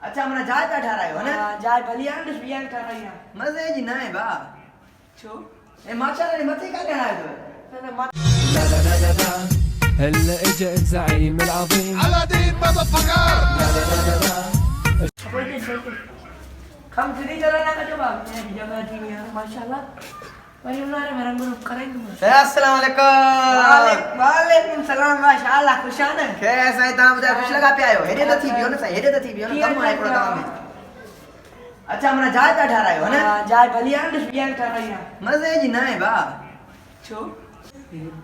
अच्छा मना जाय पे ठहरायो है ना जाय भलिया ने बियान ठहराया मजे जी ना है बा छो ए माशाल्लाह ने मथे का देना है तो لا لا لا لا لا هلا اجا الزعيم العظيم على دين مدفقر لا لا لا لا لا कम सीधी चला ना जो बाप ने जगह थी यार माशाल्लाह वही उन्होंने मेरा गुरु करेंगे अस्सलाम वालेकुम वालेकुम सलाम माशाल्लाह खुशान है कैसा है ताम बुधा खुश लगा पे आयो हेडे तो थी बियो ना सही हेडे तो थी बियो ना कम आए पड़ो काम में अच्छा मना जाय पे ठहरायो है ना जाय भलिया ने बियान ठहराया मजे जी ना है बा छो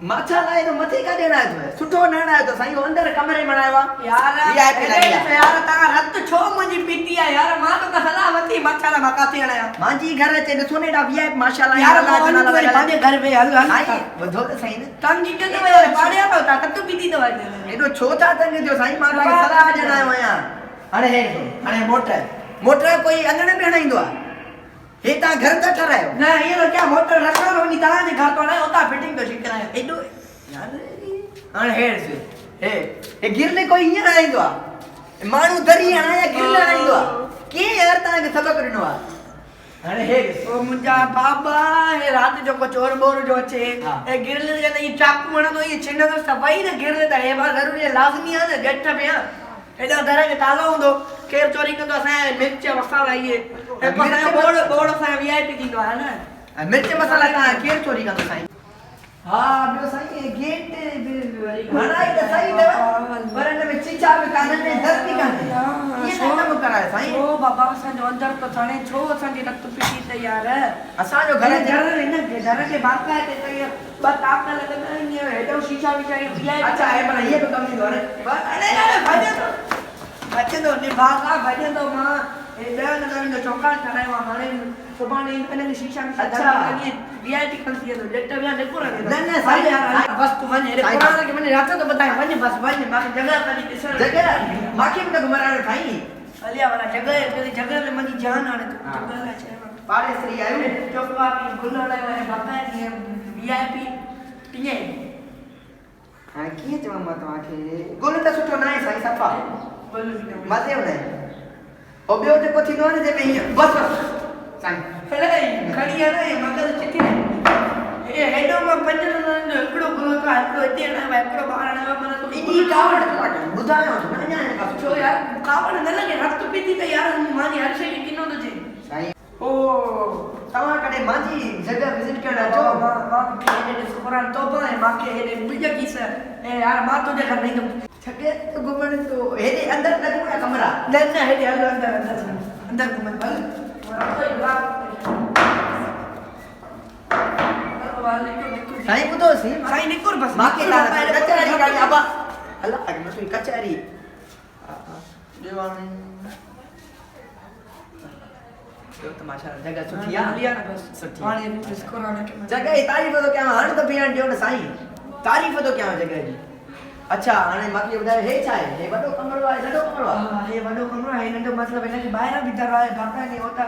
माछा लाए तो मथे का देना है तो सुठो नाना है तो सही अंदर कमरे में आयो यार वीआईपी लगी यार ता रत छो मुजी पीती है यार मां तो का सलामती माछाला मकाती आया मांजी घर चे तो सोने दा वीआईपी माशाल्लाह यार पाने घर पे हल हल आई बधो तो सही ने तंगी के तो यार पाड़िया तो ता कत्तो पीती तो वाले एडो छोटा तंग जो सही मारो के सलाह देना है वया अरे हे अरे मोटर कोई अंगणे में हणाइंदो आ हे ता घर ता ठहरायो ना ये तो क्या मोटर रखो रो नी ता जे घर तो ना होता फिटिंग तो शिकरा है एडो यार अरे हे से हे गिरले कोई हिया आइंदो आ मानू दरी हणाया गिरले आइंदो आ के यार ता के सबक रिनो आ अरे हे ओ मुंजा बाबा हे रात जो को चोर बोर जो छे ए गिरले जे ये चाकू वणो तो ये छिन तो सफाई ने गिरले ता हे बा जरूरी है लाजमी है ना गेट पे एडो दर के तालो हुंदो केर चोरी कंदो असा मिर्च मसाला ये ए पसा बोर्ड असा वीआईपी दींदो है ना मिर्च मसाला का केर चोरी का तो सही हां बियो सही गेट हणाई तो सही दे वरन में चीचा में कानन में दर्द भी काने ये ना काम करा है सही ओ बाबा असा जो अंदर तो थाने छो असा की रक्त पीती ते यार असा जो घर घर है ना घर के बात का है तो ये बस आपका लगना नहीं है हेडो शीशा विचारी वीआईपी अच्छा है पर ये तो कम नहीं दो अरे बच्चे तो निभागा भजन तो मां ए बेन करण जो चौका करायो हाने सुबाने इन शीशा में अच्छा लगी वीआईपी करती है तो जेट में देखो ना न सही यार बस तू वने रे पुराना के मैंने रात तो बताए वने बस वने बाकी जगह करी दिसण जगह माखी में तो घुमराने खाई अलिया वाला जगह है तेरी जगह में मनी जान आने तो जगह ला छे पाड़े श्री आयो चौका की गुल्ला वाले बापा की वीआईपी पिए हां की जमा मत आखे गोल तो सुठो ना है सही सफा मजे ने ओ बियो जे को थीनो ने जे में बस साईं अरे खड़ी है ना मगर चिठी ए हेडो में पंजर जो एकड़ो गुलो का एकड़ो इते ना एकड़ो बाहर ना मन तो इनी कावड़ काटे बुधायो तो ना न्याय का छो यार कावड़ न लगे रक्त पीती तो यार मानी हर शे किनो तो जे साईं ओ तवा कड़े माजी जगह विजिट करना जो मां के ने कुरान तो है मां के ने बुझा की से ए यार मां तो जे घर नहीं तो छके तो घुमण तो हेदे अंदर न घुमण कमरा न हेडे अंदर घुमन भल साईं बुधो सी साईं निकुर बस माके कचहरी गाड़ी अबा अल्लाह अगे मसुई कचहरी देवानी तो तमाशा जगह सुठिया लिया ना बस सुठी पानी जिस कोरोना के जगह की तारीफ तो क्या हण तो बियान दियो न साईं तारीफ तो क्या जगह जी अच्छा हाने माके बुधाए हे छाए हे बडो कमरो आहे नडो कमरो हां ये बडो कमरो है नडो मतलब है कि बाहर भीतर है बापा ने होता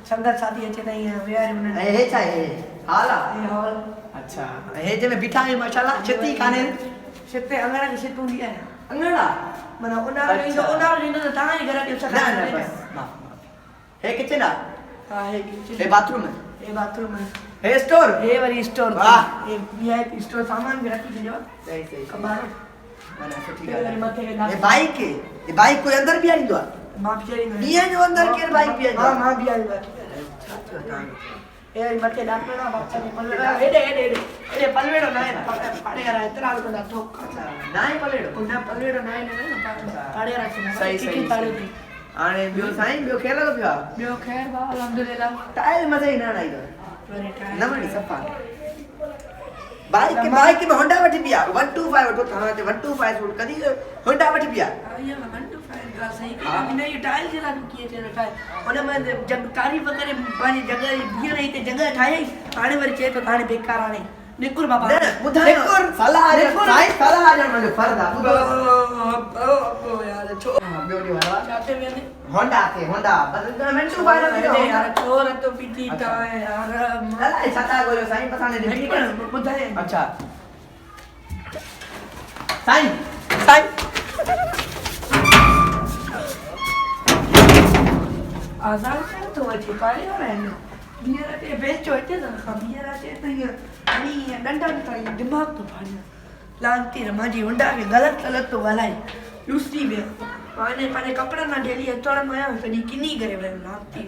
संगत साथी अच्छे नहीं है यार उन्हें हे छाए हाला ये हॉल अच्छा हे जे में बिठा है माशाल्लाह छती काने सिते अंगड़ा की सितू दिया है अंगड़ा मना उनार जो तो ताई घर के ना ना बस माफ हे किचन आ हां हे किचन हे बाथरूम है ये बाथरूम है हे स्टोर ये वाली स्टोर वाह ये वीआईपी स्टोर सामान भी रखी थी जो सही सही कबाड़ माने सुठी ये गाल मथे के ये बाइक कोई अंदर भी आई दो माफ चली में ये जो अंदर के बाइक भी आई हां हां भी आई ए मथे डॉक्टर ना बच्चा ने पलवेड़ा एडे पलवेड़ो ना है पाड़े करा इतना को ना ठोक नाई पलेड़ो ना पलवेड़ो ना है पाड़े रखे सही सही ताड़े दी आने बियो साईं बियो खेलो तो पिया बियो खैर बा अल्हम्दुलिल्लाह टाइल मजे ना आई दो वेरी टाइम नमड़ी सफा बाइक में होंडा वठी पिया 125 वठो थाना ते 125 सूट कदी होंडा वठी पिया ये 125 का सही अभी नहीं टाइल जला किए थे टाइल ओने में जब तारीफ करे पानी जगह बिया नहीं ते जगह ठाई आने वाली चे तो थाने बेकार आने निकुर बाबा बुधाई निकुर सलाह साईं सलाह आ जान मुझे फर्द आ ओ यार छो बियो दी वाला चाहते में ने होंडा बस 125 वीडियो यार छोर तो पीती का यार अल्लाह सता गोलो साईं पता नहीं बुधाए अच्छा साईं आज़ाद तो अचे पाड़े वारा आहिनि ॿीहर ते बेचो हिते त रखां ॿीहर अचे त ईअं खणी ईअं डंडा निकिता ईअं दिमाग़ थो फाड़ियां लानती मुंहिंजी हुंडा खे ग़लति ग़लति थो ॻाल्हाए लुसी वियो हाणे पंहिंजे कपिड़नि मां डेली अचण में आहियां सॼी किनी करे वियो लानती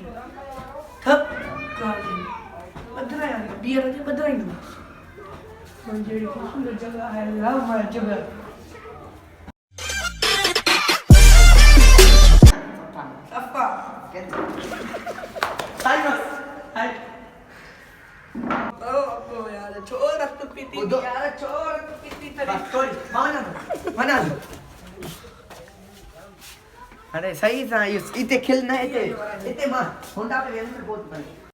थप ॿधरायां ॿीहर ते ॿधराईंदोमांसि मुंहिंजी अहिड़ी ख़ूबसूरत जॻह आहे लव माय जॻह सफ़ा यार छो रत पीती यार छो रत पीती तरी अरे सही सां इते खिल न हिते मां होंडा पे वेंदुमि बहुत भाई